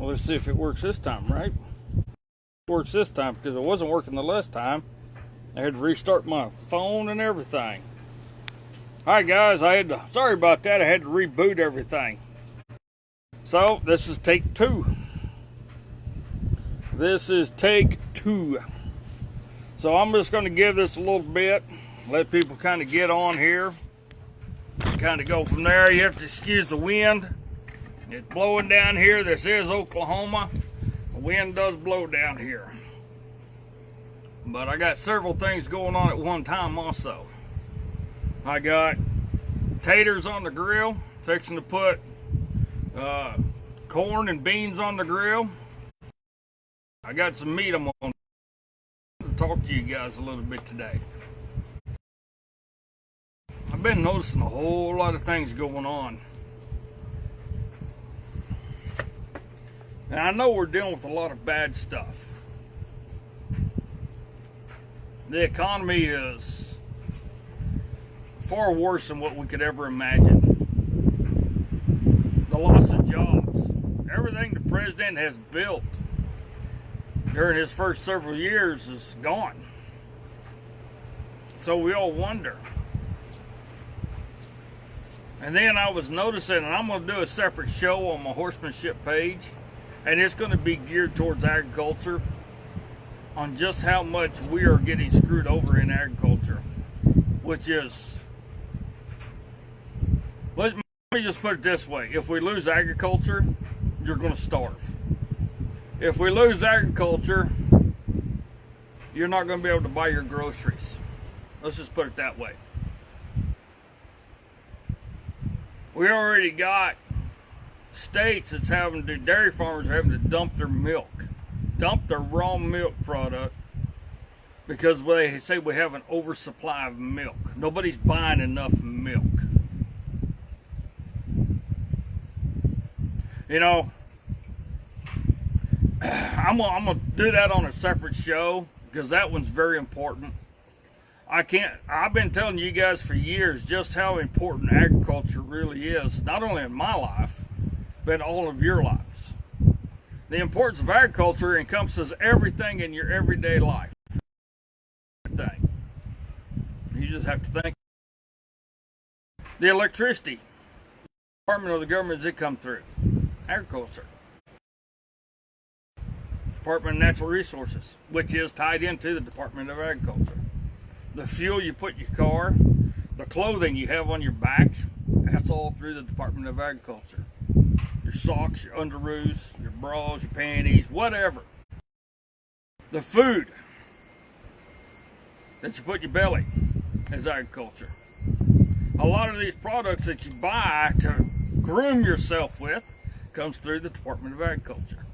Well, let's see if it works this time, right? It works this time because it wasn't working the last time. I had to restart my phone and everything. Alright guys, sorry about that, I had to reboot everything. So, this is take two. This is take two. So I'm just going to give this a little bit, let people kind of get on here, kind of go from there. You have to excuse the wind. It's blowing down here. This is Oklahoma. The wind does blow down here. But I got several things going on at one time also. I got taters on the grill, fixing to put corn and beans on the grill. I got some meat I'm on to talk to you guys a little bit today. I've been noticing a whole lot of things going on. And I know we're dealing with a lot of bad stuff. The economy is far worse than what we could ever imagine. The loss of jobs. Everything the president has built during his first several years is gone. So we all wonder. And then I was noticing, and I'm going to do a separate show on my horsemanship page, and it's going to be geared towards agriculture, on just how much we are getting screwed over in agriculture, which is, let me just put it this way: if we lose agriculture, you're going to starve. If we lose agriculture, you're not going to be able to buy your groceries. Let's just put it that way. We already got states that's having to, dairy farmers are having to dump their milk, dump their raw milk product, because they say we have an oversupply of milk. Nobody's buying enough milk. You know, I'm gonna do that on a separate show because that one's very important. I've been telling you guys for years just how important agriculture really is, not only in my life, but in all of your lives. The importance of agriculture encompasses everything in your everyday life. Everything. You just have to think. The electricity department of the government, does it come through? Agriculture. Department of Natural Resources, which is tied into the Department of Agriculture. The fuel you put in your car, the clothing you have on your back, that's all through the Department of Agriculture. Your socks, your underoos, your bras, your panties, whatever. The food that you put in your belly is agriculture. A lot of these products that you buy to groom yourself with comes through the Department of Agriculture.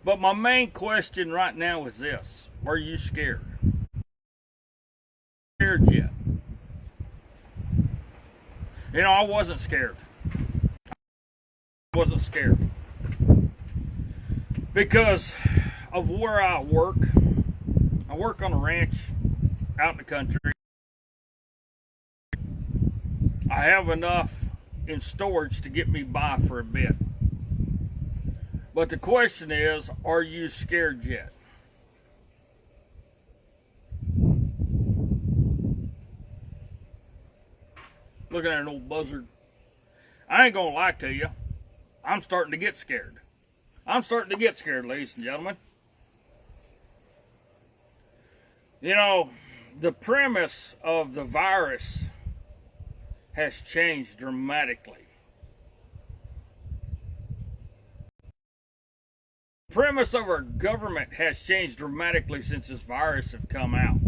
But my main question right now is this: are you scared? Scared yet? You know, I wasn't scared. I wasn't scared because of where I work. I work on a ranch out in the country. I have enough in storage to get me by for a bit. But the question is, are you scared yet? Looking at an old buzzard. I ain't gonna lie to you. I'm starting to get scared. I'm starting to get scared, ladies and gentlemen. You know, the premise of the virus has changed dramatically. The premise of our government has changed dramatically since this virus has come out.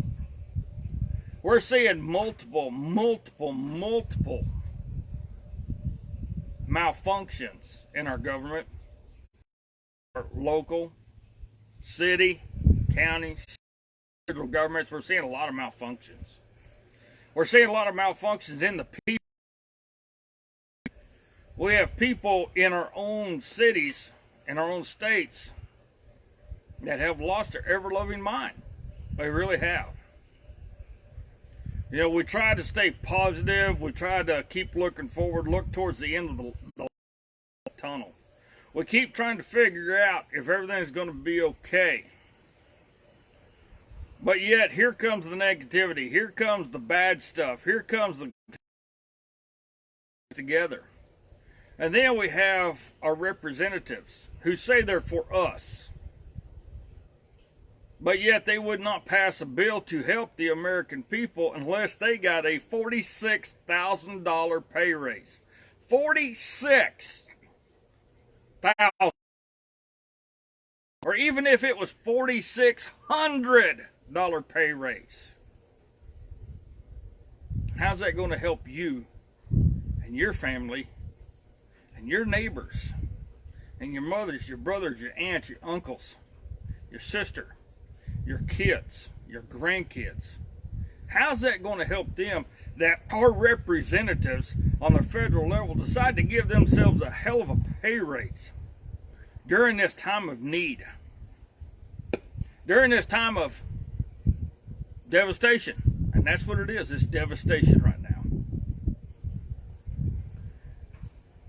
We're seeing multiple malfunctions in our government, our local, city, county, federal governments. We're seeing a lot of malfunctions. We're seeing a lot of malfunctions in the people. We have people in our own cities, in our own states, that have lost their ever-loving mind. They really have. You know, we try to stay positive. We try to keep looking forward, look towards the end of the tunnel. We keep trying to figure out if everything's going to be okay. But yet, here comes the negativity. Here comes the bad stuff. Here comes the together. And then we have our representatives who say they're for us. But yet they would not pass a bill to help the American people unless they got a $46,000 pay raise. $46,000. Or even if it was $4,600 pay raise. How's that going to help you and your family and your neighbors and your mothers, your brothers, your aunts, your uncles, your sister, your kids, your grandkids? How's that going to help them that our representatives on the federal level decide to give themselves a hell of a pay raise during this time of need, during this time of devastation? And that's what it is. It's devastation right now.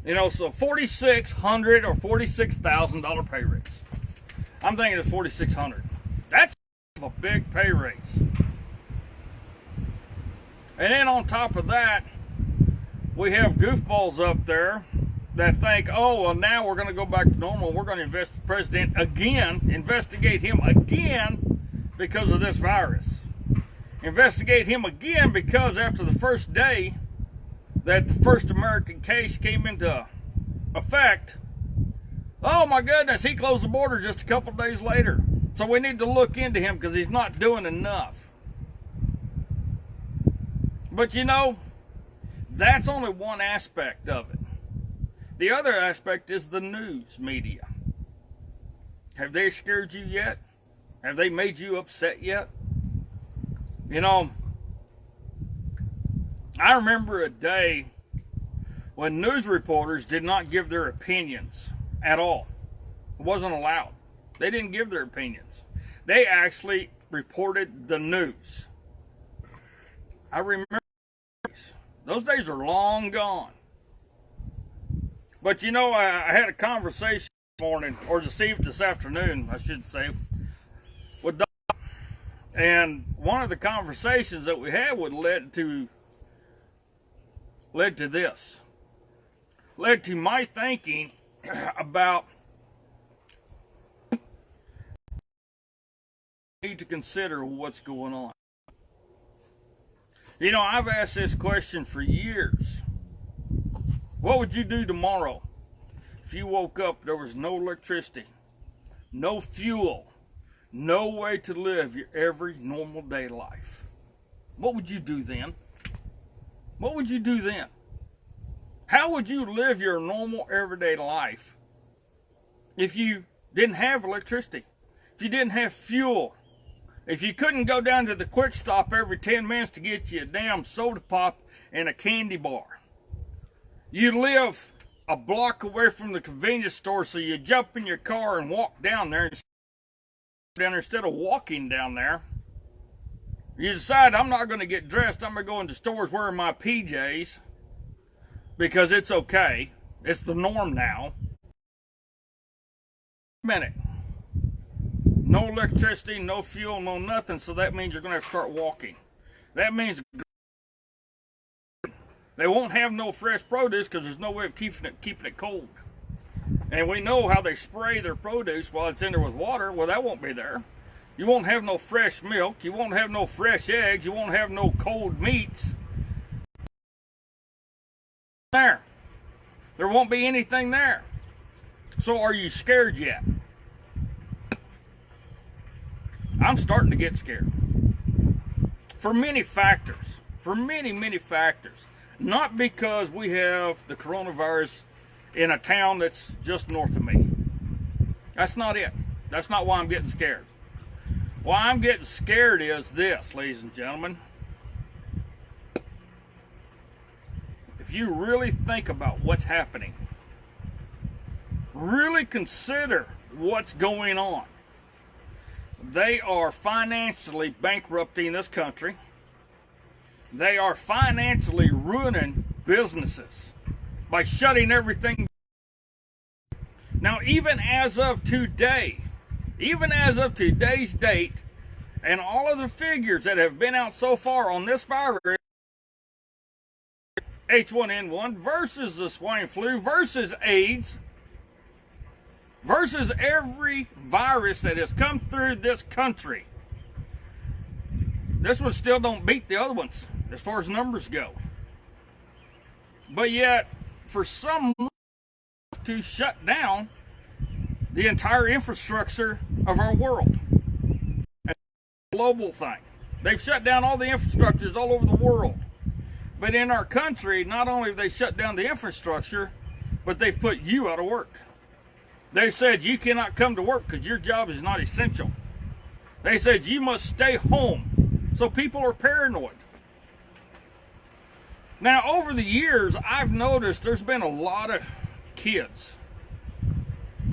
You know, so $4,600 or $46,000 pay raise. I'm thinking it's $4,600. That's a big pay raise. And then on top of that, we have goofballs up there that think, oh, well, now we're going to go back to normal. We're going to investigate the president again, investigate him again because of this virus. Investigate him again because after the first day that the first American case came into effect, oh my goodness, he closed the border just a couple days later. So we need to look into him because he's not doing enough. But you know, that's only one aspect of it. The other aspect is the news media. Have they scared you yet? Have they made you upset yet? You know, I remember a day when news reporters did not give their opinions at all. It wasn't allowed. They didn't give their opinions. They actually reported the news. I remember those days are long gone. But you know, I had a conversation this morning, or this afternoon, I should say, with Doc. And one of the conversations that we had led to this. Led to my thinking about need to consider what's going on. You know, I've asked this question for years. What would you do tomorrow if you woke up, there was no electricity, no fuel, no way to live your every normal day life? What would you do then? What would you do then? How would you live your normal everyday life if you didn't have electricity, if you didn't have fuel, if you couldn't go down to the quick stop every 10 minutes to get you a damn soda pop and a candy bar? You live a block away from the convenience store, so you jump in your car and walk down there instead of walking down there. You decide, I'm not going to get dressed. I'm going to go into stores wearing my PJs because it's okay. It's the norm now. Minute. No electricity, no fuel, no nothing, so that means you're going to have to start walking. That means they won't have no fresh produce because there's no way of keeping it cold. And we know how they spray their produce while it's in there with water. Well, that won't be there. You won't have no fresh milk. You won't have no fresh eggs. You won't have no cold meats. There won't be anything there. So are you scared yet? I'm starting to get scared. For many factors. For many, many factors. Not because we have the coronavirus in a town that's just north of me. That's not it. That's not why I'm getting scared. Why I'm getting scared is this, ladies and gentlemen. If you really think about what's happening, really consider what's going on. They are financially bankrupting this country. They are financially ruining businesses by shutting everything Now, even as of today's date, and all of the figures that have been out so far on this virus, H1N1 versus the swine flu versus AIDS versus every virus that has come through this country, this one still don't beat the other ones as far as numbers go. But yet, for some reason, to shut down the entire infrastructure of our world. It's a global thing. They've shut down all the infrastructures all over the world. But in our country, not only have they shut down the infrastructure, but they've put you out of work. They said you cannot come to work because your job is not essential. They said you must stay home. So people are paranoid. Now, over the years, I've noticed there's been a lot of kids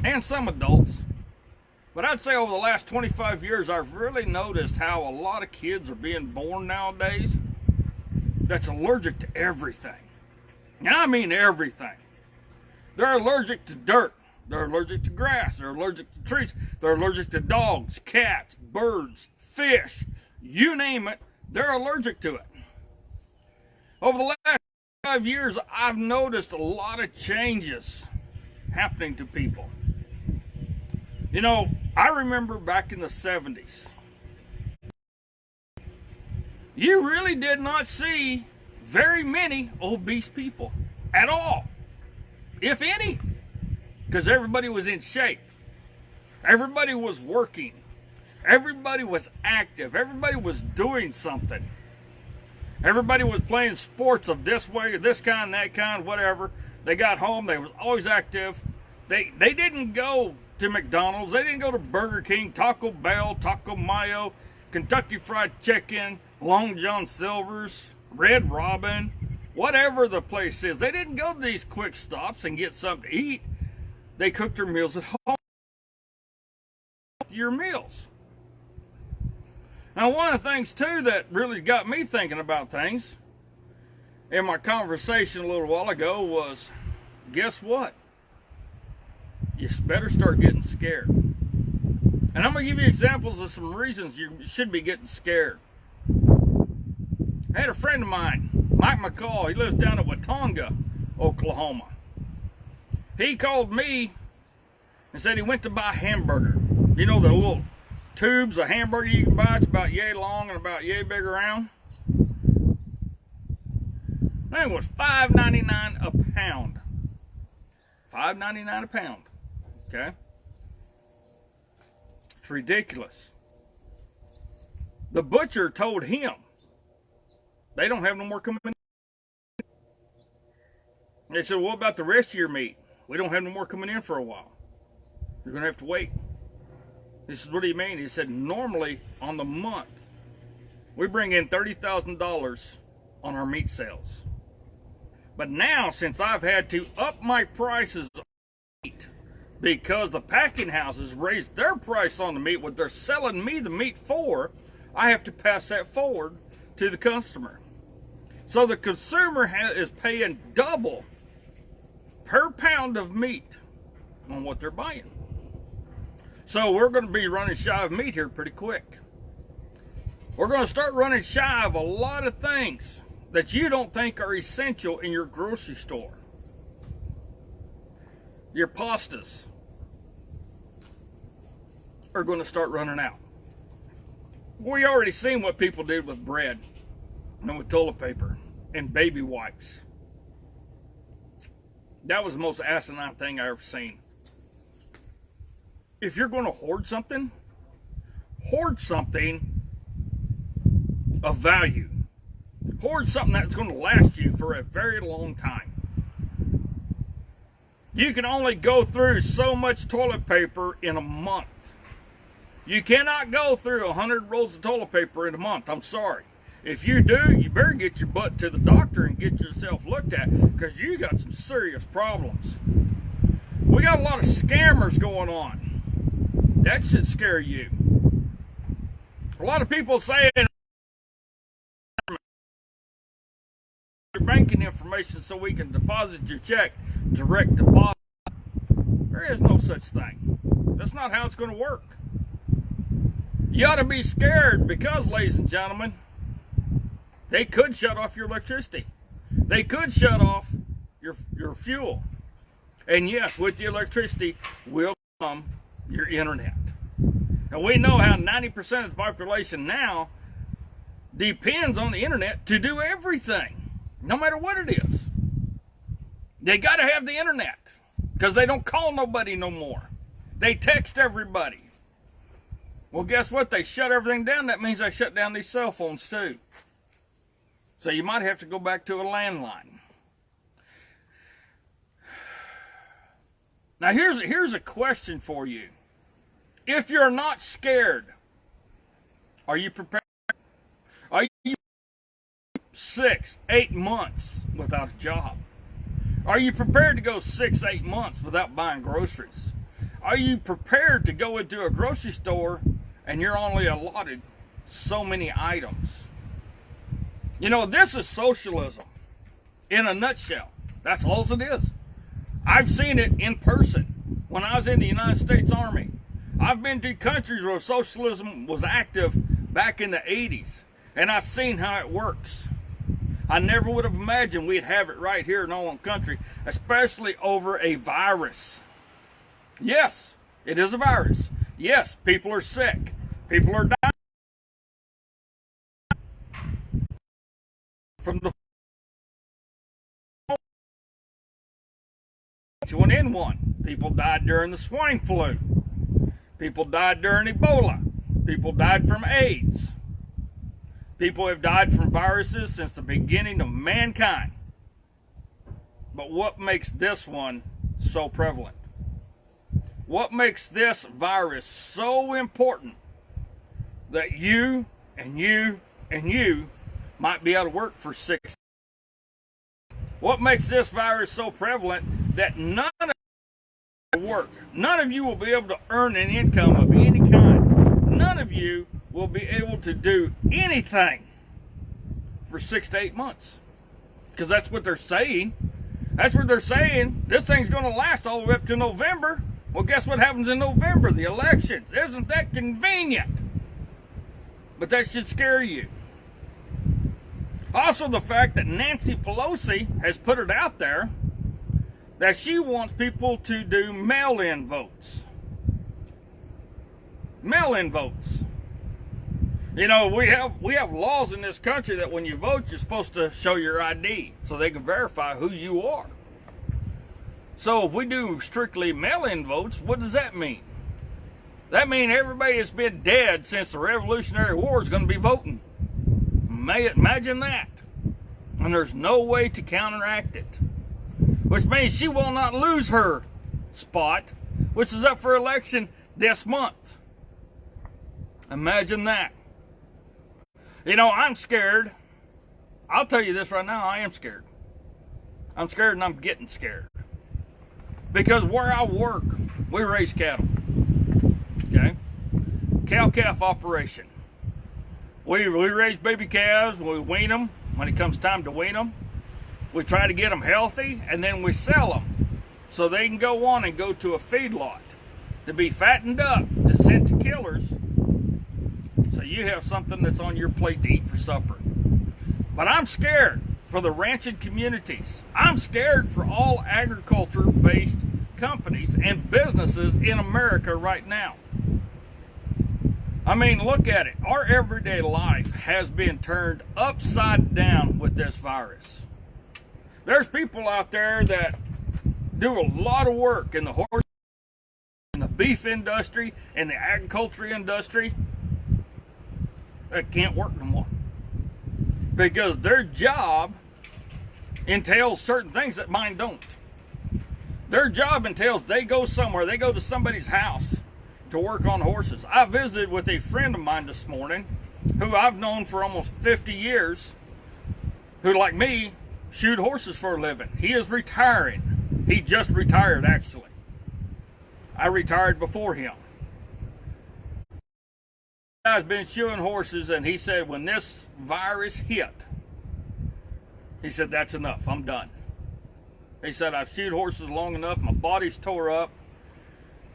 and some adults, but I'd say over the last 25 years, I've really noticed how a lot of kids are being born nowadays that's allergic to everything. And I mean everything. They're allergic to dirt. They're allergic to grass. They're allergic to trees. They're allergic to dogs, cats, birds, fish. You name it, they're allergic to it. Over the last 5 years, I've noticed a lot of changes happening to people. You know, I remember back in the 70s, you really did not see very many obese people at all, if any, because everybody was in shape. Everybody was working. Everybody was active. Everybody was doing something. Everybody was playing sports of this way, this kind, that kind, whatever. They got home. They was always active. They didn't go to McDonald's. They didn't go to Burger King, Taco Bell, Taco Mayo, Kentucky Fried Chicken, Long John Silver's, Red Robin, whatever the place is. They didn't go to these quick stops and get something to eat. They cooked their meals at home. Your meals. Now, one of the things, too, that really got me thinking about things in my conversation a little while ago was, guess what? You better start getting scared. And I'm going to give you examples of some reasons you should be getting scared. I had a friend of mine, Mike McCall. He lives down at Watonga, Oklahoma. He called me and said he went to buy a hamburger. You know, the little tubes of hamburger you can buy. It's about yay long and about yay big around. That was $5.99 a pound. $5.99 a pound. Okay? It's ridiculous. The butcher told him they don't have no more coming in. They said, what about the rest of your meat? We don't have no more coming in for a while. You're going to have to wait. This is what do you mean? He said, normally on the month, we bring in $30,000 on our meat sales. But now, since I've had to up my prices on meat because the packing houses raised their price on the meat, what they're selling me the meat for, I have to pass that forward to the customer. So the consumer is paying double per pound of meat on what they're buying. So we're going to be running shy of meat here pretty quick. We're going to start running shy of a lot of things that you don't think are essential in your grocery store. Your pastas are going to start running out. We already seen what people did with bread and with toilet paper and baby wipes. That was the most asinine thing I ever seen. If you're going to hoard something of value. Hoard something that's going to last you for a very long time. You can only go through so much toilet paper in a month. You cannot go through 100 rolls of toilet paper in a month. I'm sorry. If you do, you better get your butt to the doctor and get yourself looked at, because you got some serious problems. We got a lot of scammers going on. That should scare you. A lot of people saying your banking information so we can deposit your check, direct deposit. There is no such thing. That's not how it's going to work. You ought to be scared because, ladies and gentlemen, they could shut off your electricity. They could shut off your fuel. And yes, with the electricity will come your internet. And we know how 90% of the population now depends on the internet to do everything, no matter what it is. They got to have the internet because they don't call nobody no more. They text everybody. Well, guess what? They shut everything down. That means they shut down these cell phones too. So you might have to go back to a landline. Now here's a question for you. If you're not scared, are you prepared? Are you 6, 8 months without a job? Are you prepared to go 6, 8 months without buying groceries? Are you prepared to go into a grocery store and you're only allotted so many items? You know, this is socialism in a nutshell. That's all it is. I've seen it in person when I was in the United States Army. I've been to countries where socialism was active back in the 80s, and I've seen how it works. I never would have imagined we'd have it right here in our own country, especially over a virus. Yes, it is a virus. Yes, people are sick. People are dying from the H1N1. People died during the swine flu. People died during Ebola. People died from AIDS. People have died from viruses since the beginning of mankind. But what makes this one so prevalent? What makes this virus so important that you and you and you might be out of work for 6 months? What makes this virus so prevalent that none of you will work? None of you will be able to earn an income of any kind. None of you will be able to do anything for 6 to 8 months. Because that's what they're saying. That's what they're saying. This thing's going to last all the way up to November. Well, guess what happens in November? The elections. Isn't that convenient? But that should scare you. Also, the fact that Nancy Pelosi has put it out there that she wants people to do mail-in votes. Mail-in votes. You know, we have laws in this country that when you vote, you're supposed to show your ID so they can verify who you are. So if we do strictly mail-in votes, what does that mean? That means everybody that's been dead since the Revolutionary War is going to be voting. Imagine that. And there's no way to counteract it. Which means she will not lose her spot, which is up for election this month. Imagine that. You know, I'm scared. I'll tell you this right now, I am scared. I'm scared and I'm getting scared. Because where I work, we raise cattle. Okay? Cow-calf operation. We raise baby calves, we wean them. When it comes time to wean them, we try to get them healthy, and then we sell them so they can go on and go to a feedlot to be fattened up, to send to killers, so you have something that's on your plate to eat for supper. But I'm scared for the ranching communities. I'm scared for all agriculture-based companies and businesses in America right now. I mean, look at it. Our everyday life has been turned upside down with this virus. There's people out there that do a lot of work in the horse, in the beef industry, in the agriculture industry that can't work no more. Because their job entails certain things that mine don't. Their job entails they go somewhere, they go to somebody's house to work on horses. I visited with a friend of mine this morning who I've known for almost 50 years, who, like me, shoot horses for a living. He is retiring. He just retired, actually. I retired before him. Guy's been shoeing horses, and he said when this virus hit, he said, that's enough, I'm done. He said, I've shoed horses long enough, my body's tore up,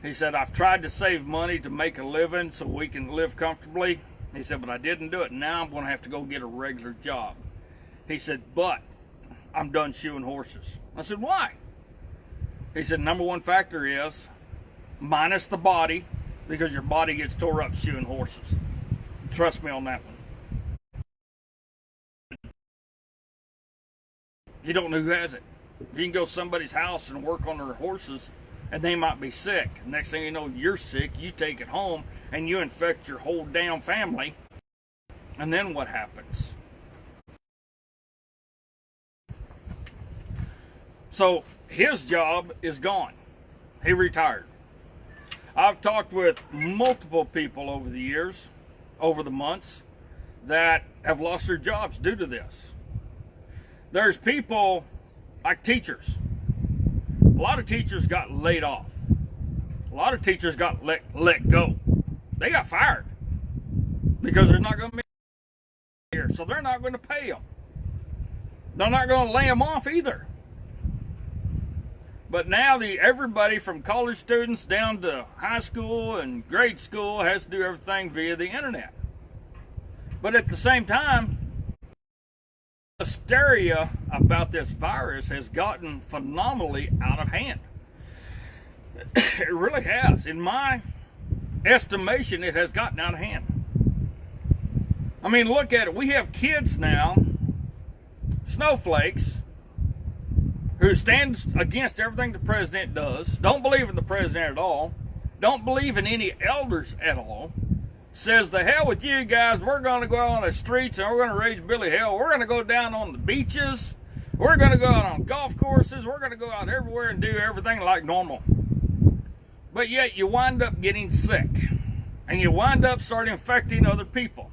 He said, I've tried to save money to make a living so we can live comfortably. He said, but I didn't do it. Now I'm going to have to go get a regular job. He said, but I'm done shoeing horses. I said, why? He said, number one factor is minus the body, because your body gets tore up shoeing horses. Trust me on that one. You don't know who has it. You can go to somebody's house and work on their horses, and they might be sick. Next thing you know, you're sick. You take it home, and you infect your whole damn family. And then what happens? So his job is gone. He retired. I've talked with multiple people over the years, over the months, that have lost their jobs due to this. There's people like teachers. A lot of teachers got laid off. A lot of teachers got let go. They got fired because there's not going to be here, so they're not going to pay them. They're not going to lay them off either. But now everybody from college students down to high school and grade school has to do everything via the internet. But at the same time, the hysteria about this virus has gotten phenomenally out of hand. It really has. In my estimation, it has gotten out of hand. I mean, look at it. We have kids now, snowflakes, who stands against everything the president does, don't believe in the president at all, don't believe in any elders at all, says, the hell with you guys, we're going to go out on the streets and we're going to raise Billy hell. We're going to go down on the beaches. We're going to go out on golf courses. We're going to go out everywhere and do everything like normal. But yet you wind up getting sick. And you wind up starting infecting other people.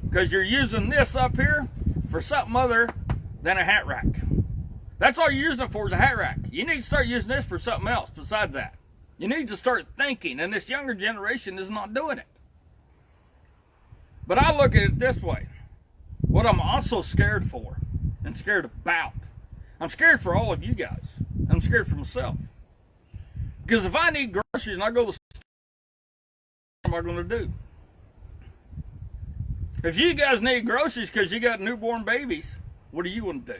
Because you're using this up here for something other than a hat rack. That's all you're using it for is a hat rack. You need to start using this for something else besides that. You need to start thinking, and this younger generation is not doing it. But I look at it this way. What I'm also scared for and scared about, I'm scared for all of you guys. I'm scared for myself. Because if I need groceries and I go to the store, what am I going to do? If you guys need groceries because you got newborn babies, what are you going to do?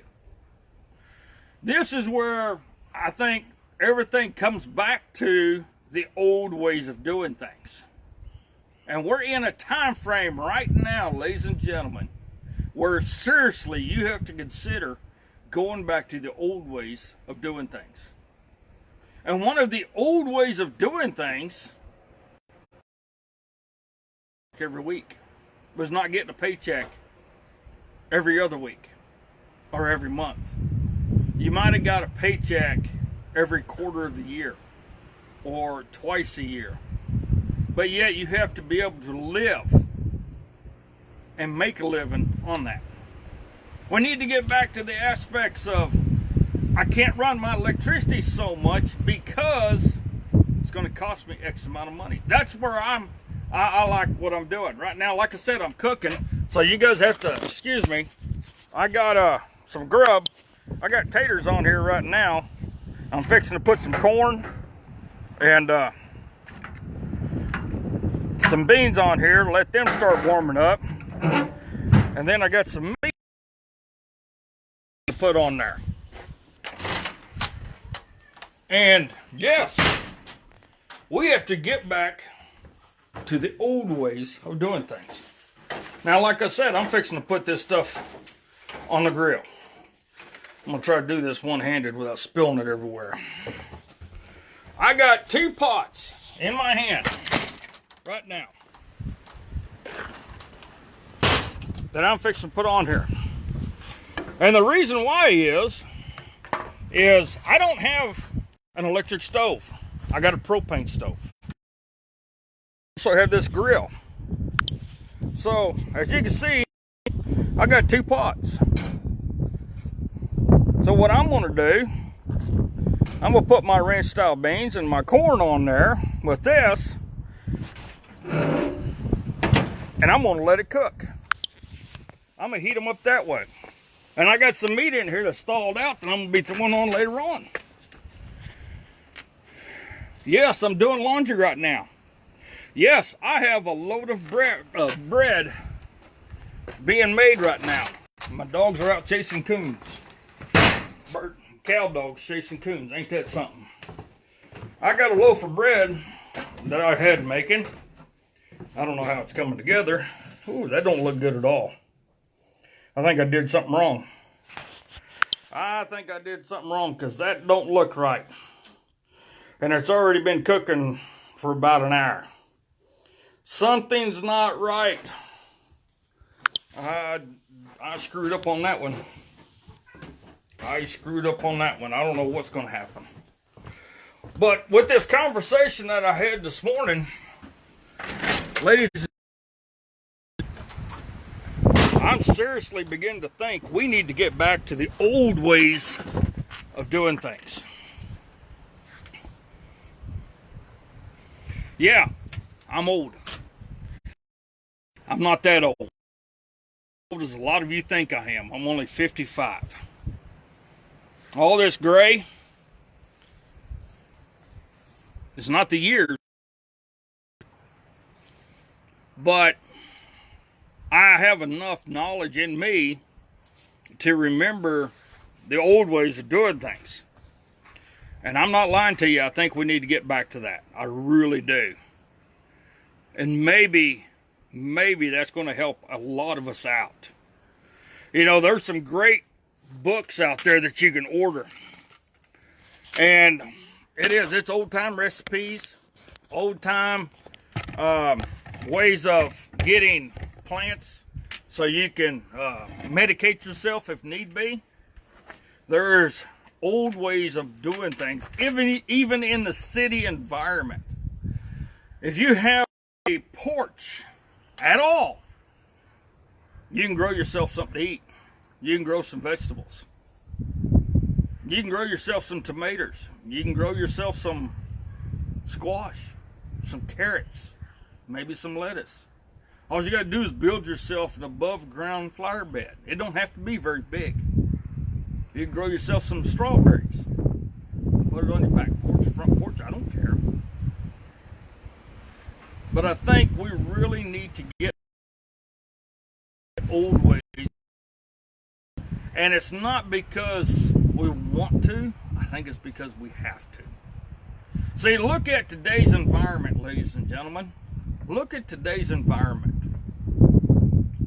This is where I think everything comes back to the old ways of doing things. And we're in a time frame right now, ladies and gentlemen, where seriously you have to consider going back to the old ways of doing things. And one of the old ways of doing things every week was not getting a paycheck every other week or every month. You might have got a paycheck every quarter of the year or twice a year. But yet you have to be able to live and make a living on that. We need to get back to the aspects of I can't run my electricity so much because it's going to cost me X amount of money. That's where I like what I'm doing. Right now, like I said, I'm cooking. So you guys have to excuse me. I got some grub. I got taters on here right now. I'm fixing to put some corn and some beans on here, let them start warming up. And then I got some meat to put on there. And yes, we have to get back to the old ways of doing things. Now, like I said, I'm fixing to put this stuff on the grill. I'm gonna try to do this one-handed without spilling it everywhere. I got 2 pots in my hand right now that I'm fixing to put on here. And the reason why is I don't have an electric stove. I got a propane stove. So I have this grill. So as you can see, I got 2 pots. So what I'm going to do, I'm going to put my ranch style beans and my corn on there with this, and I'm going to let it cook. I'm going to heat them up that way. And I got some meat in here that's thawed out that I'm going to be throwing on later on. Yes, I'm doing laundry right now. Yes, I have a load of bread being made right now. My dogs are out chasing coons. Cow dogs chasing coons. Ain't that something? I got a loaf of bread that I had making. I don't know how it's coming together. Ooh, that don't look good at all. I think I did something wrong. I think I did something wrong because that don't look right. And it's already been cooking for about an hour. Something's not right. I screwed up on that one. I don't know what's going to happen. But with this conversation that I had this morning, ladies, I'm seriously beginning to think we need to get back to the old ways of doing things. Yeah, I'm old. I'm not that old. Old as a lot of you think I am. I'm only 55. All this gray is not the years, but I have enough knowledge in me to remember the old ways of doing things. And I'm not lying to you, I think we need to get back to that. I really do. And maybe that's going to help a lot of us out. You know, there's some great books out there that you can order. And it's old-time recipes, old-time ways of getting plants so you can medicate yourself if need be. There's old ways of doing things, even in the city environment. If you have a porch at all, you can grow yourself something to eat. You can grow some vegetables. You can grow yourself some tomatoes. You can grow yourself some squash, some carrots, maybe some lettuce. All you got to do is build yourself an above ground flower bed. It don't have to be very big. You can grow yourself some strawberries. Put it on your back porch, front porch, I don't care. But I think we really need to get old ways. And it's not because we want to, I think it's because we have to. See, look at today's environment, ladies and gentlemen. Look at today's environment.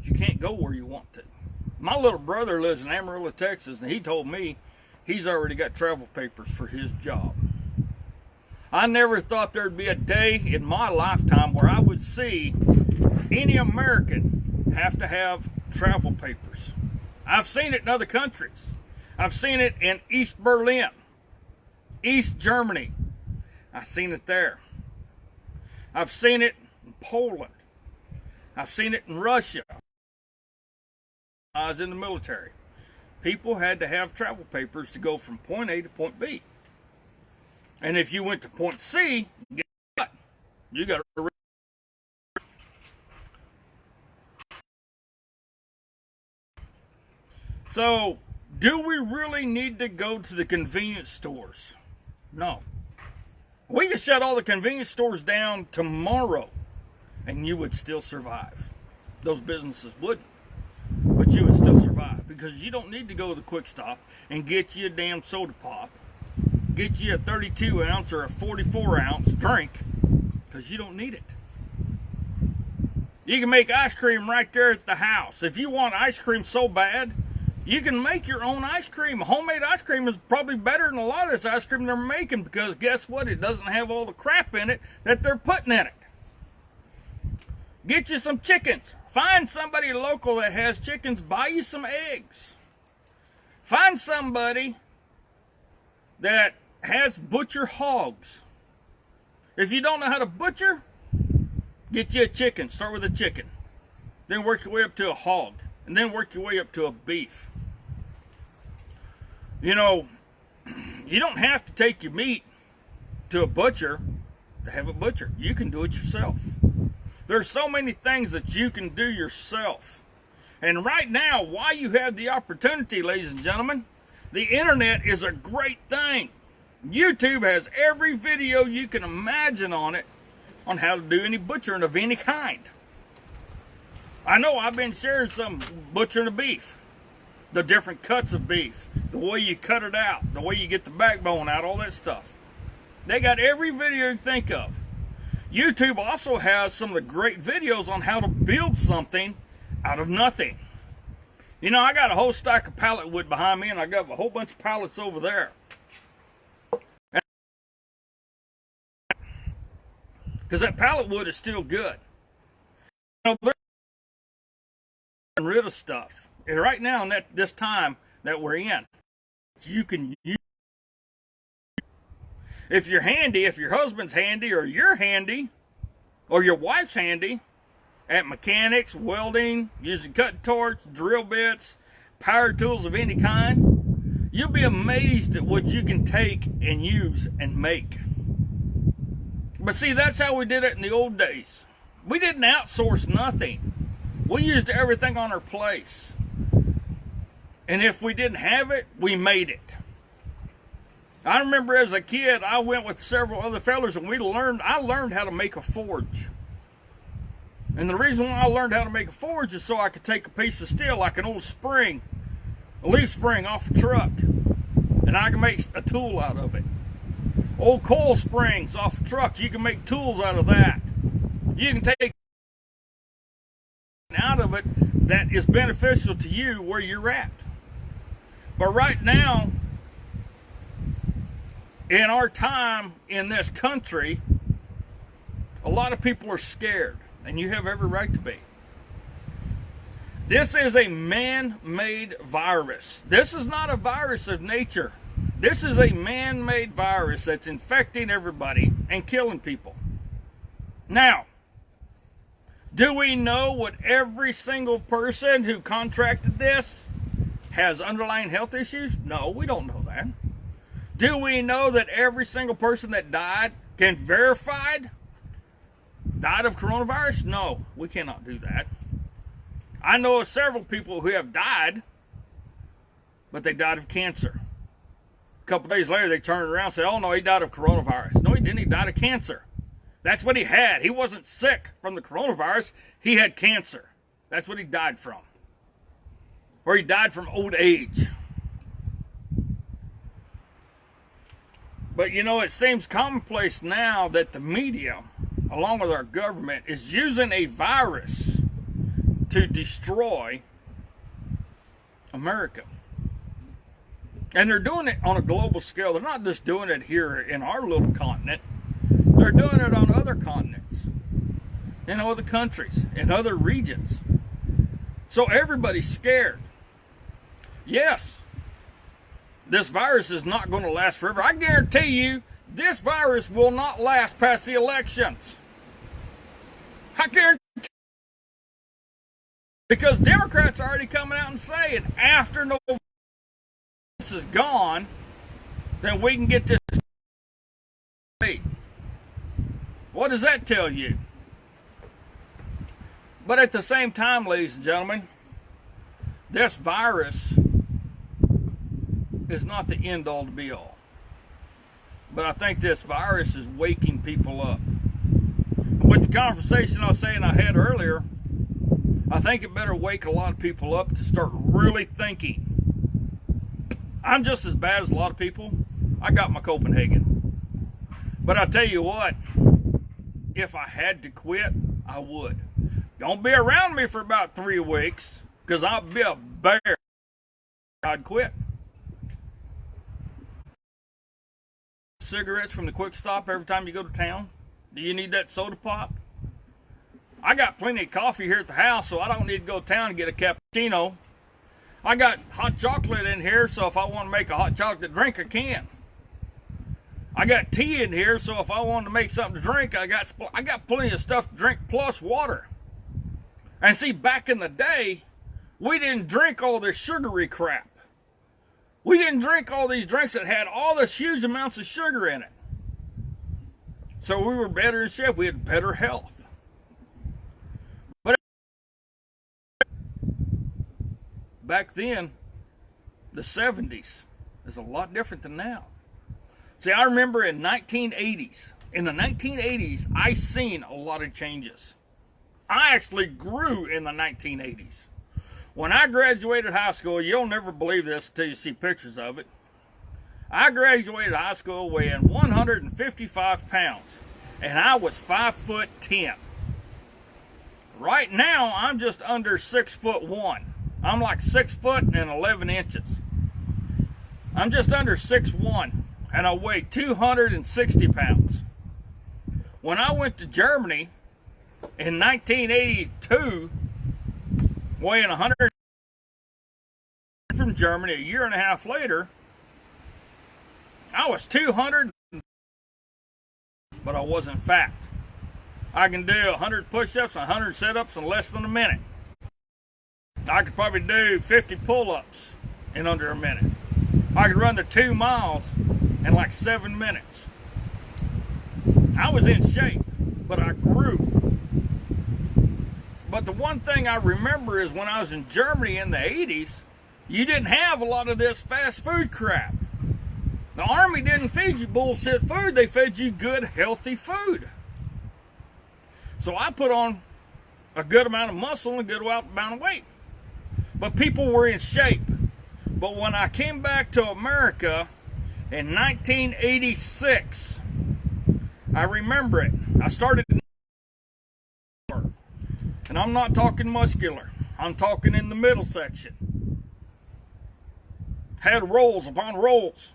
You can't go where you want to. My little brother lives in Amarillo, Texas, and he told me he's already got travel papers for his job. I never thought there'd be a day in my lifetime where I would see any American have to have travel papers. I've seen it in other countries. I've seen it in East Berlin, East Germany. I've seen it there. I've seen it in Poland. I've seen it in Russia. I was in the military. People had to have travel papers to go from point A to point B. And if you went to point C, guess what? You got to. So, do we really need to go to the convenience stores? No. We could shut all the convenience stores down tomorrow, and you would still survive. Those businesses wouldn't, but you would still survive because you don't need to go to the Quick Stop and get you a damn soda pop, get you a 32 ounce or a 44 ounce drink, because you don't need it. You can make ice cream right there at the house. If you want ice cream so bad, you can make your own ice cream. Homemade ice cream is probably better than a lot of this ice cream they're making because guess what? It doesn't have all the crap in it that they're putting in it. Get you some chickens. Find somebody local that has chickens. Buy you some eggs. Find somebody that has butcher hogs. If you don't know how to butcher, get you a chicken. Start with a chicken. Then work your way up to a hog. And then work your way up to a beef. You know, you don't have to take your meat to a butcher to have it butchered. You can do it yourself. There's so many things that you can do yourself. And right now, while you have the opportunity, ladies and gentlemen, the internet is a great thing. YouTube has every video you can imagine on it on how to do any butchering of any kind. I know I've been sharing some butchering of beef, the different cuts of beef, the way you cut it out, the way you get the backbone out, all that stuff. They got every video you think of. YouTube also has some of the great videos on how to build something out of nothing. You know, I got a whole stack of pallet wood behind me, and I got a whole bunch of pallets over there. Because that pallet wood is still good. You know, they're getting rid of stuff. And right now, in this time that we're in, you can use. If you're handy, if your husband's handy, or you're handy, or your wife's handy, at mechanics, welding, using cutting torch, drill bits, power tools of any kind, you'll be amazed at what you can take and use and make. But see, that's how we did it in the old days. We didn't outsource nothing. We used everything on our place. And if we didn't have it, we made it. I remember as a kid, I went with several other fellas and I learned how to make a forge. And the reason why I learned how to make a forge is so I could take a piece of steel, like an old spring, a leaf spring off a truck, and I can make a tool out of it. Old coil springs off a truck, you can make tools out of that. You can take out of it that is beneficial to you where you're at. But right now, in our time in this country, a lot of people are scared, and you have every right to be. This is a man-made virus. This is not a virus of nature. This is a man-made virus that's infecting everybody and killing people. Now, do we know what every single person who contracted this has underlying health issues? No, we don't know that. Do we know that every single person that died can verified died of coronavirus? No, we cannot do that. I know of several people who have died, but they died of cancer. A couple days later, they turned around and said, oh no, he died of coronavirus. No, he didn't. He died of cancer. That's what he had. He wasn't sick from the coronavirus. He had cancer. That's what he died from. Or he died from old age. But you know, it seems commonplace now that the media, along with our government, is using a virus to destroy America. And they're doing it on a global scale. They're not just doing it here in our little continent. They're doing it on other continents, in other countries, in other regions. So everybody's scared. Yes, this virus is not going to last forever. I guarantee you, this virus will not last past the elections. I guarantee. Because Democrats are already coming out and saying, after November is gone, then we can get this. What does that tell you? But at the same time, ladies and gentlemen, this virus is not the end all to be all. But I think this virus is waking people up. With the conversation I was saying I had earlier, I think it better wake a lot of people up to start really thinking. I'm just as bad as a lot of people. I got my Copenhagen. But I tell you what, if I had to quit, I would. Don't be around me for about 3 weeks, because I'll be a bear. I'd quit. Cigarettes from the Quick Stop every time you go to town. Do you need that soda pop? I got plenty of coffee here at the house, so I don't need to go to town and get a cappuccino. I got hot chocolate in here, so if I want to make a hot chocolate drink, I can. I got tea in here, so if I wanted to make something to drink, I got plenty of stuff to drink plus water. And see, back in the day, we didn't drink all this sugary crap. We didn't drink all these drinks that had all this huge amounts of sugar in it. So we were better in shape. We had better health. But back then, the 70s is a lot different than now. See, I remember in the 1980s, I seen a lot of changes. I actually grew in the 1980s. When I graduated high school, you'll never believe this until you see pictures of it. I graduated high school weighing 155 pounds, and I was 5'10". Right now, I'm just under 6'1". I'm like 6 foot and 11 inches. I'm just under 6'1", and I weigh 260 pounds. When I went to Germany in 1982, weighing 100 from Germany, a year and a half later, I was 200, but I wasn't fat. I can do 100 push-ups and 100 sit-ups in less than a minute. I could probably do 50 pull-ups in under a minute. I could run the 2 miles in like 7 minutes. I was in shape, but I grew. But the one thing I remember is when I was in Germany in the 80s, you didn't have a lot of this fast food crap. The army didn't feed you bullshit food. They fed you good, healthy food. So I put on a good amount of muscle and a good amount of weight. But people were in shape. But when I came back to America in 1986, I remember it. I started, and I'm not talking muscular. I'm talking in the middle section. Had rolls upon rolls.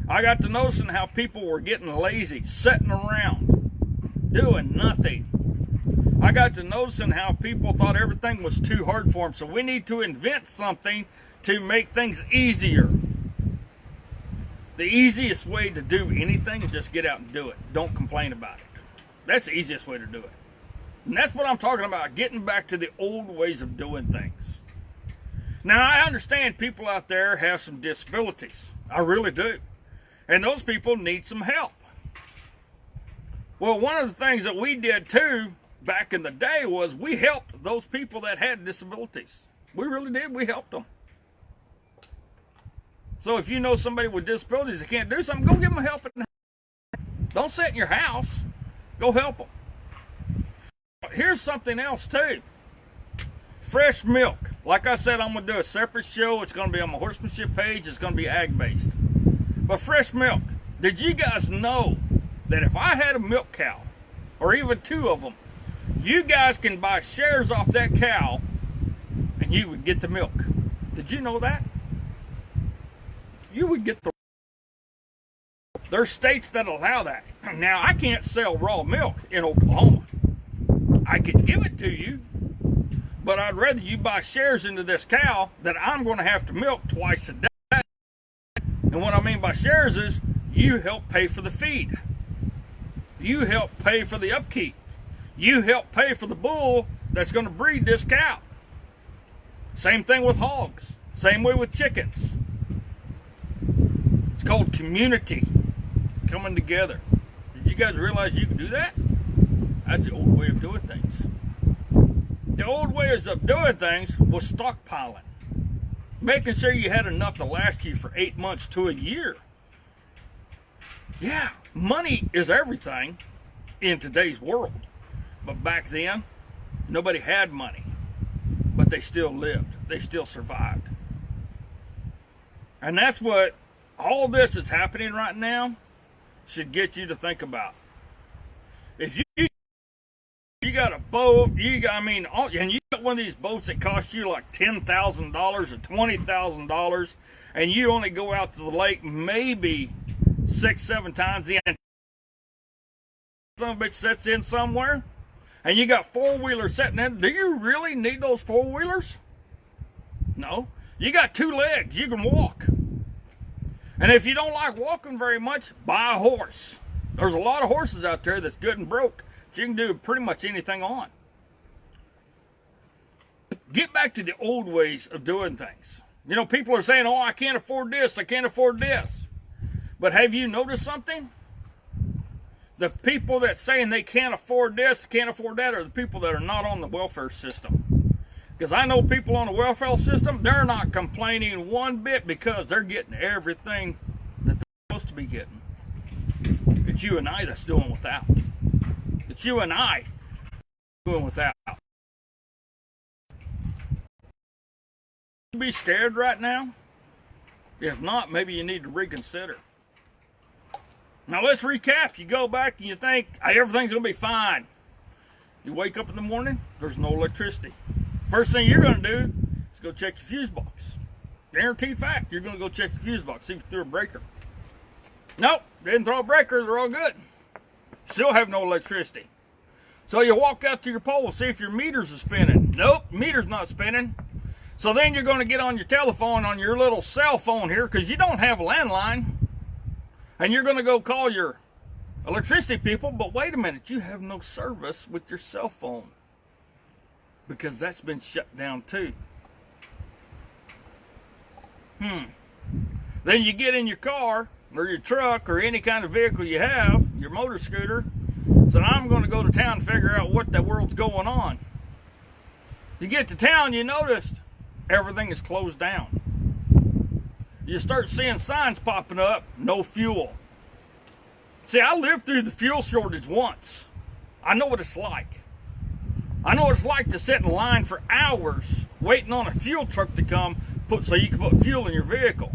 I got to noticing how people were getting lazy, sitting around, doing nothing. I got to noticing how people thought everything was too hard for them. So we need to invent something to make things easier. The easiest way to do anything is just get out and do it. Don't complain about it. That's the easiest way to do it. And that's what I'm talking about, getting back to the old ways of doing things. Now, I understand people out there have some disabilities. I really do. And those people need some help. Well, one of the things that we did too back in the day was we helped those people that had disabilities. We really did. We helped them. So if you know somebody with disabilities that can't do something, go give them a helping hand. Don't sit in your house. Go help them. Here's something else too. Fresh milk. Like I said, I'm going to do a separate show. It's going to be on my horsemanship page. It's going to be ag-based. But fresh milk. Did you guys know that if I had a milk cow, or even 2 of them, you guys can buy shares off that cow and you would get the milk? Did you know that? You would get the... There's states that allow that. Now, I can't sell raw milk in Oklahoma. I could give it to you, but I'd rather you buy shares into this cow that I'm going to have to milk twice a day. And what I mean by shares is you help pay for the feed. You help pay for the upkeep. You help pay for the bull that's going to breed this cow. Same thing with hogs. Same way with chickens. It's called community coming together. Did you guys realize you can do that? That's the old way of doing things. The old ways of doing things was stockpiling. Making sure you had enough to last you for 8 months to a year. Yeah, money is everything in today's world. But back then, nobody had money. But they still lived. They still survived. And that's what all this that's happening right now should get you to think about. If you got a boat, and you got one of these boats that cost you like $10,000 or $20,000, and you only go out to the lake maybe 6-7 times, the son of a bitch sets in somewhere, and you got 4-wheelers sitting in. Do you really need those 4-wheelers? No. You got 2 legs. You can walk. And if you don't like walking very much, buy a horse. There's a lot of horses out there that's good and broke. You can do pretty much anything on. Get back to the old ways of doing things. You know, people are saying, oh, I can't afford this, I can't afford this. But have you noticed something? The people that saying they can't afford this, can't afford that, are the people that are not on the welfare system. Because I know people on the welfare system, they're not complaining one bit because they're getting everything that they're supposed to be getting. It's you and I that's doing without. It's you and I doing without. You be scared right now? If not, maybe you need to reconsider. Now let's recap. You go back and you think, hey, everything's going to be fine. You wake up in the morning, there's no electricity. First thing you're going to do is go check your fuse box. Guaranteed fact, you're going to go check your fuse box, see if you threw a breaker. Nope, didn't throw a breaker, they're all good. Still have no electricity. So you walk out to your pole, see if your meters are spinning. Nope, meter's not spinning. So then you're going to get on your telephone, on your little cell phone here, because you don't have a landline. And you're going to go call your electricity people, but wait a minute, you have no service with your cell phone. Because that's been shut down too. Then you get in your car, or your truck, or any kind of vehicle you have, your motor scooter. So now I'm going to go to town and figure out what the world's going on. You get to town, you noticed everything is closed down. You start seeing signs popping up, no fuel. See, I lived through the fuel shortage once. I know what it's like. I know what it's like to sit in line for hours waiting on a fuel truck to come so you can put fuel in your vehicle.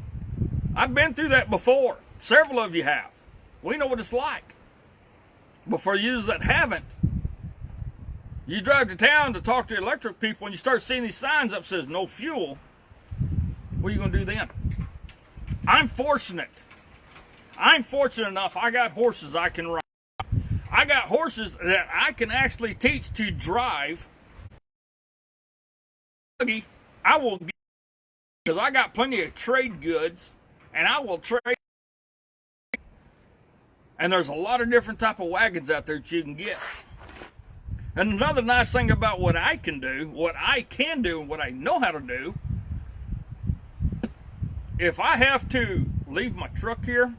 I've been through that before. Several of you have. We know what it's like. But for you that haven't, you drive to town to talk to electric people and you start seeing these signs up that says no fuel. What are you going to do then? I'm fortunate. I'm fortunate enough I got horses I can ride. I got horses that I can actually teach to drive. I will get, because I got plenty of trade goods, and I will trade. And there's a lot of different type of wagons out there that you can get. And another nice thing about what I can do, and what I know how to do, if I have to leave my truck here,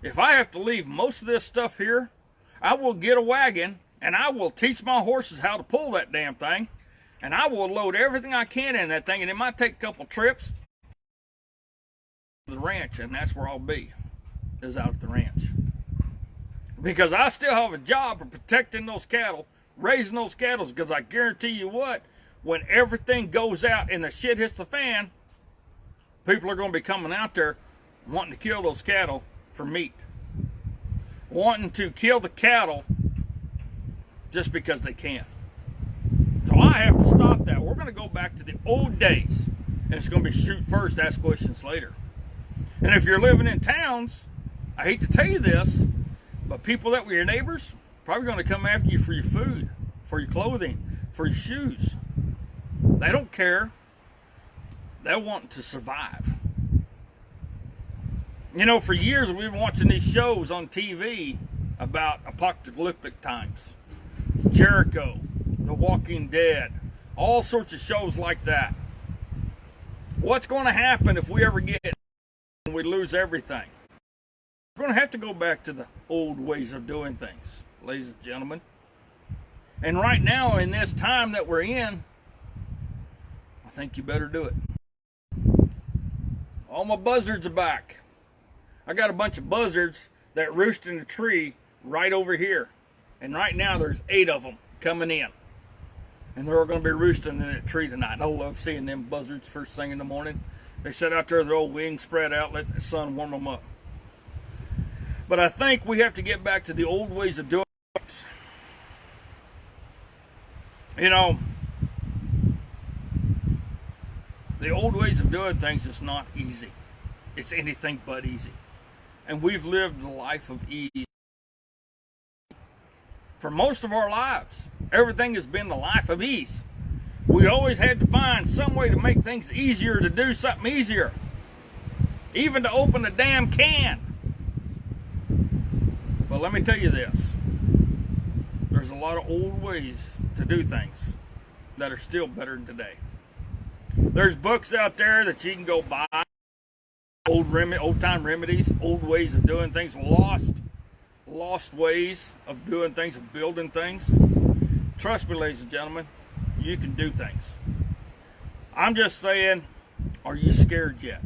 if I have to leave most of this stuff here, I will get a wagon and I will teach my horses how to pull that damn thing, and I will load everything I can in that thing, and it might take a couple trips to the ranch, and that's where I'll be, is out at the ranch. Because I still have a job of protecting those cattle, raising those cattle, because I guarantee you what, when everything goes out and the shit hits the fan, people are going to be coming out there wanting to kill those cattle for meat. Wanting to kill the cattle just because they can. So I have to stop that. We're going to go back to the old days. And it's going to be shoot first, ask questions later. And if you're living in towns, I hate to tell you this, but people that were your neighbors probably going to come after you for your food, for your clothing, for your shoes. They don't care. They want to survive. You know, for years we've been watching these shows on TV about apocalyptic times. Jericho, The Walking Dead, all sorts of shows like that. What's going to happen if we ever get and we lose everything? We're going to have to go back to the old ways of doing things, ladies and gentlemen. And right now, in this time that we're in, I think you better do it. All my buzzards are back. I got a bunch of buzzards that roost in a tree right over here. And right now there's 8 of them coming in. And they're all going to be roosting in that tree tonight. I love seeing them buzzards first thing in the morning. They sit out there with their old wings spread out, let the sun warm them up. But I think we have to get back to the old ways of doing things. You know, the old ways of doing things is not easy. It's anything but easy. And we've lived a life of ease. For most of our lives, everything has been the life of ease. We always had to find some way to make things easier, to do something easier. Even to open a damn can. But let me tell you this. There's a lot of old ways to do things that are still better than today. There's books out there that you can go buy. Old-time remedies, old ways of doing things, lost ways of doing things, of building things. Trust me, ladies and gentlemen, you can do things. I'm just saying, are you scared yet?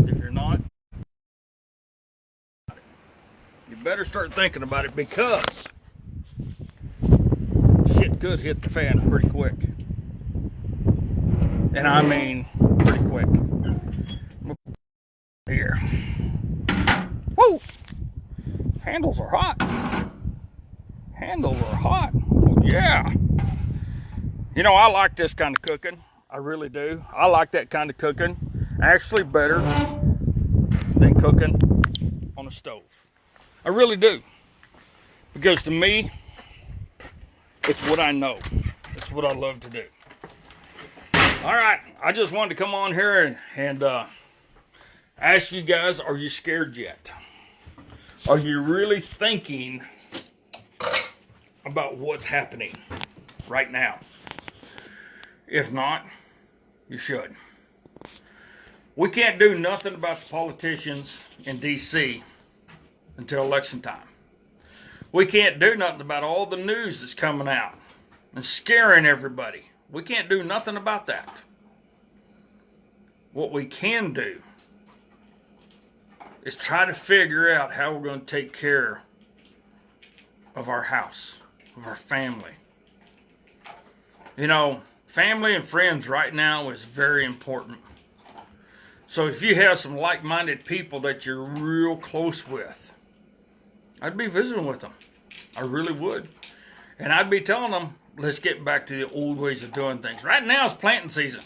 If you're not, you better start thinking about it, because shit could hit the fan pretty quick. And I mean pretty quick. Here. Woo! Handles are hot. Handles are hot. Yeah. You know, I like this kind of cooking. I really do. I like that kind of cooking. Actually better than cooking on a stove. I really do. Because to me, it's what I know. It's what I love to do. Alright, I just wanted to come on here and ask you guys, are you scared yet? Are you really thinking about what's happening right now? If not, you should. We can't do nothing about the politicians in D.C. until election time. We can't do nothing about all the news that's coming out and scaring everybody. We can't do nothing about that. What we can do is try to figure out how we're going to take care of our house, of our family. You know, family and friends right now is very important. So if you have some like-minded people that you're real close with, I'd be visiting with them. I really would. And I'd be telling them, let's get back to the old ways of doing things. Right now it's planting season.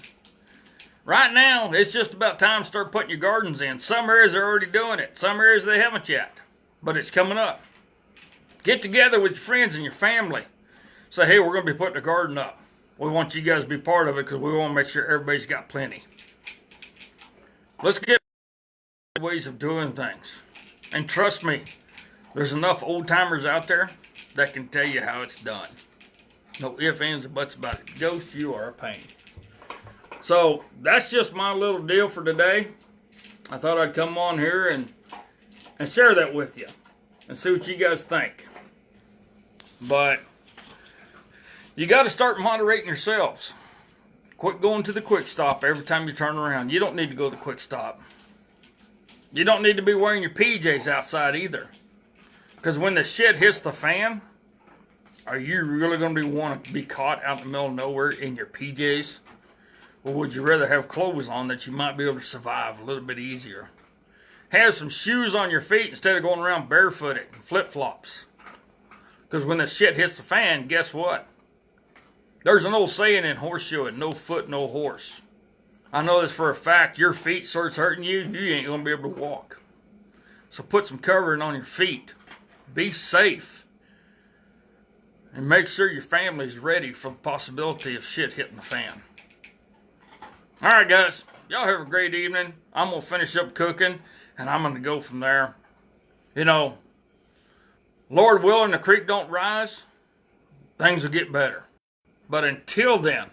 Right now, it's just about time to start putting your gardens in. Some areas are already doing it. Some areas they haven't yet. But it's coming up. Get together with your friends and your family. Say, hey, we're going to be putting a garden up. We want you guys to be part of it because we want to make sure everybody's got plenty. Let's get ways of doing things. And trust me, there's enough old-timers out there that can tell you how it's done. No ifs, ands, or buts about it. Ghost, you are a pain. So, that's just my little deal for today. I thought I'd come on here and share that with you. And see what you guys think. But, you got to start moderating yourselves. Quit going to the quick stop every time you turn around. You don't need to go to the quick stop. You don't need to be wearing your PJs outside either. Because when the shit hits the fan, are you really going to want to be caught out in the middle of nowhere in your PJs? Or would you rather have clothes on that you might be able to survive a little bit easier? Have some shoes on your feet instead of going around barefooted and flip-flops. Because when the shit hits the fan, guess what? There's an old saying in horseshoeing, no foot, no horse. I know this for a fact. Your feet starts hurting you, you ain't going to be able to walk. So put some covering on your feet. Be safe. And make sure your family's ready for the possibility of shit hitting the fan. Alright guys, y'all have a great evening. I'm going to finish up cooking and I'm going to go from there. You know, Lord willing, the creek don't rise, things will get better. But until then,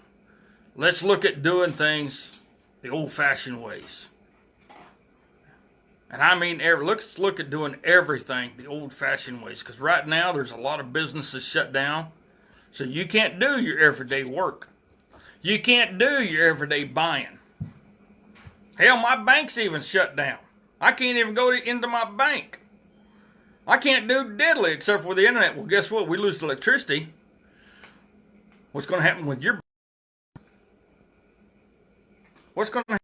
let's look at doing things the old-fashioned ways. And I mean, let's look at doing everything the old-fashioned ways. Because right now, there's a lot of businesses shut down. So you can't do your everyday work. You can't do your everyday buying. Hell, my bank's even shut down. I can't even go into my bank. I can't do diddly except for the internet. Well, guess what? We lose the electricity. What's going to happen with your... What's going to happen?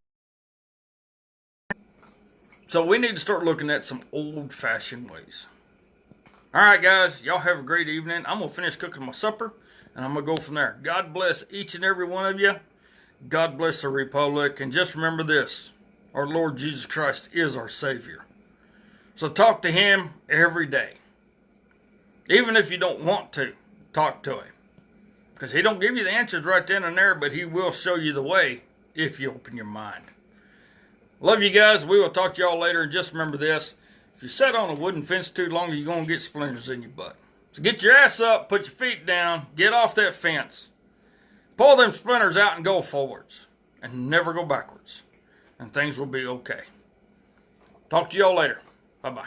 So we need to start looking at some old-fashioned ways. Alright guys, y'all have a great evening. I'm going to finish cooking my supper, and I'm going to go from there. God bless each and every one of you. God bless the Republic. And just remember this. Our Lord Jesus Christ is our Savior. So talk to Him every day. Even if you don't want to, talk to Him. Because He don't give you the answers right then and there, but He will show you the way if you open your mind. Love you guys. We will talk to y'all later. And just remember this. If you sit on a wooden fence too long, you're going to get splinters in your butt. So get your ass up, put your feet down, get off that fence. Pull them splinters out and go forwards. And never go backwards. And things will be okay. Talk to y'all later. Bye-bye.